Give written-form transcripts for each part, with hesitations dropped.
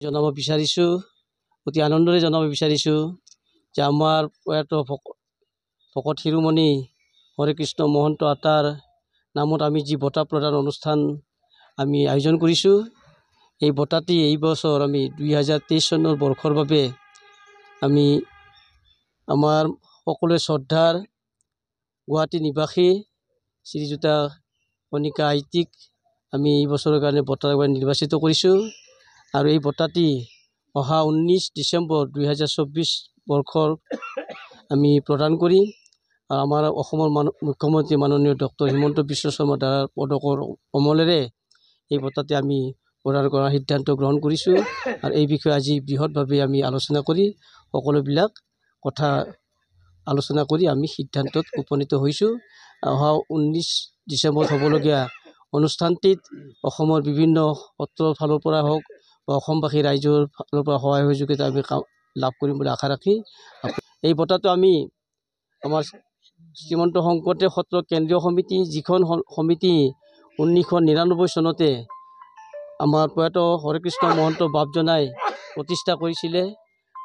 জনাব বিচাৰিছোঁ, অতি আনন্দৰে জনাব বিচাৰিছোঁ যে আমাৰ প্ৰয়াত ভকত শিৰোমণি হৰেকৃষ্ণ মহন্ত আতাৰ নামত আমি যি বঁটা প্ৰদান অনুষ্ঠান আমি আয়োজন কৰিছোঁ, এই বঁটাটি এই বছৰ আমি 2023 চনৰ বৰ্ষৰ বাবে আমি আমাৰ সকলোৱে শ্ৰদ্ধাৰ গুৱাহাটী নিবাসী শ্ৰীযুতা কণিকা আইতিক আমি এই বছৰৰ কাৰণে বঁটাৰ বাবে নিৰ্বাচিত কৰিছোঁ। আৰু এই বঁটাটি অহা 19 ডিচেম্বৰ 2024 বৰ্ষৰ আমি প্ৰদান কৰিম। আৰু আমাৰ অসমৰ মুখ্যমন্ত্ৰী মাননীয় ডক্টৰ হিমন্ত বিশ্ব শৰ্মা দ্বাৰা পদকৰ কমলেৰে এই বঁটাটি আমি প্ৰদান কৰাৰ সিদ্ধান্ত গ্ৰহণ কৰিছোঁ। আৰু এই বিষয়ে আজি বৃহৎভাৱে আমি আলোচনা কৰি সকলোবিলাক কথা আলোচনা কৰি আমি সিদ্ধান্তত উপনীত হৈছোঁ। অহা 19 ডিচেম্বৰত হ'বলগীয়া অনুষ্ঠানটিত অসমৰ বিভিন্ন সত্ৰৰ ফালৰ পৰা হওক বা অসমবাসী ৰাইজৰ ফালৰ পৰা সহায় সহযোগিতা আমি লাভ কৰিম বুলি আশা ৰাখি এই বঁটাটো আমি আমাৰ শ্ৰীমন্ত শংকৰদেৱ সত্ৰ কেন্দ্ৰীয় সমিতি, যিখন সমিতি 1999 চনতে আমাৰ প্ৰয়াত হৰেকৃষ্ণ মহন্ত বাপজনাই প্ৰতিষ্ঠা কৰিছিলে।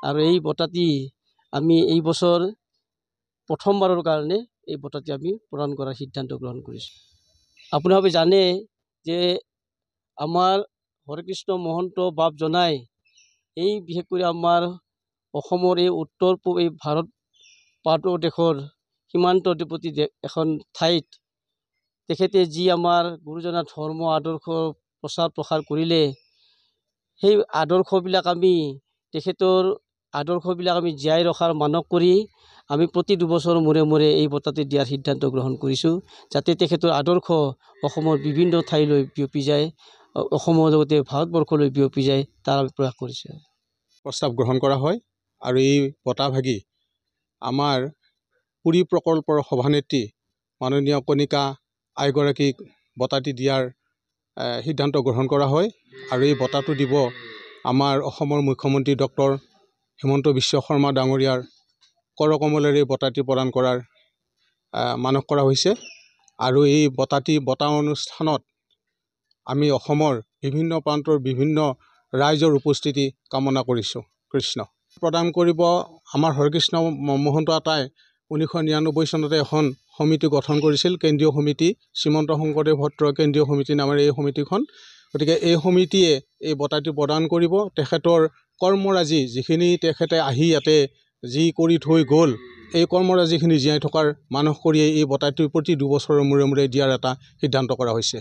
আৰু এই বঁটাটি আমি এই বছৰ প্ৰথমবাৰৰ কাৰণে এই বঁটাটি আমি প্ৰদান কৰাৰ সিদ্ধান্ত গ্ৰহণ কৰিছোঁ। আপোনালোকে জানে যে আমাৰ হৰেকৃষ্ণ মহন্ত বাপজনাই এই বিশেষকৈ আমাৰ অসমৰ এই উত্তৰ পূব এই ভাৰত দেশৰ সীমান্তৱৰ্তী এখন ঠাইত তেখেতে যি আমাৰ গুৰুজনাৰ ধৰ্ম আদৰ্শ প্ৰচাৰ প্ৰসাৰ কৰিলে, সেই আদৰ্শবিলাক আমি তেখেতৰ আদৰ্শবিলাক আমি জীয়াই ৰখাৰ মানস কৰি আমি প্ৰতি 2 বছৰৰ মূৰে মূৰে এই বঁটাটি দিয়াৰ সিদ্ধান্ত গ্ৰহণ কৰিছোঁ, যাতে তেখেতৰ আদৰ্শ অসমৰ বিভিন্ন ঠাইলৈ বিয়পি যায়, অসমৰ লগতে ভাৰতবৰ্ষলৈ বিয়পি যায়, তাৰ আমি প্ৰয়াস কৰিছোঁ। প্ৰস্তাৱ গ্ৰহণ কৰা হয়। আৰু এই বঁটা ভাগি আমাৰ পুৰী প্ৰকল্পৰ সভানেত্ৰী মাননীয় কণিকা আইগৰাকীক বঁটাটি দিয়াৰ সিদ্ধান্ত গ্ৰহণ কৰা হয়। আৰু এই বঁটাটো দিব আমাৰ অসমৰ মুখ্যমন্ত্ৰী ডক্টৰ হিমন্ত বিশ্ব শৰ্মা ডাঙৰীয়াৰ কৰকমলেৰে বঁটাটি প্ৰদান কৰাৰ মানস কৰা হৈছে। আৰু এই বঁটা অনুষ্ঠানত আমি অসমৰ বিভিন্ন প্ৰান্তৰ বিভিন্ন ৰাইজৰ উপস্থিতি কামনা কৰিছোঁ। কৃষ্ণ প্ৰদান কৰিব আমাৰ হৰেকৃষ্ণ মহন্ত আতাই 1999 চনতে এখন সমিতি গঠন কৰিছিল, কেন্দ্ৰীয় সমিতি, শ্ৰীমন্ত শংকৰদেৱ সত্ৰ কেন্দ্ৰীয় সমিতি নামেৰে এই সমিতিখন। গতিকে এই সমিতিয়ে এই বঁটাটি প্ৰদান কৰিব। তেখেতৰ কৰ্মৰাজি যিখিনি তেখেতে আহি ইয়াতে যি কৰি থৈ গ'ল, এই কৰ্মৰাজিখিনি জীয়াই থকাৰ মানস কৰিয়ে এই বঁটাটি প্ৰতি 2 বছৰৰ মূৰে মূৰে দিয়াৰ এটা সিদ্ধান্ত কৰা হৈছে।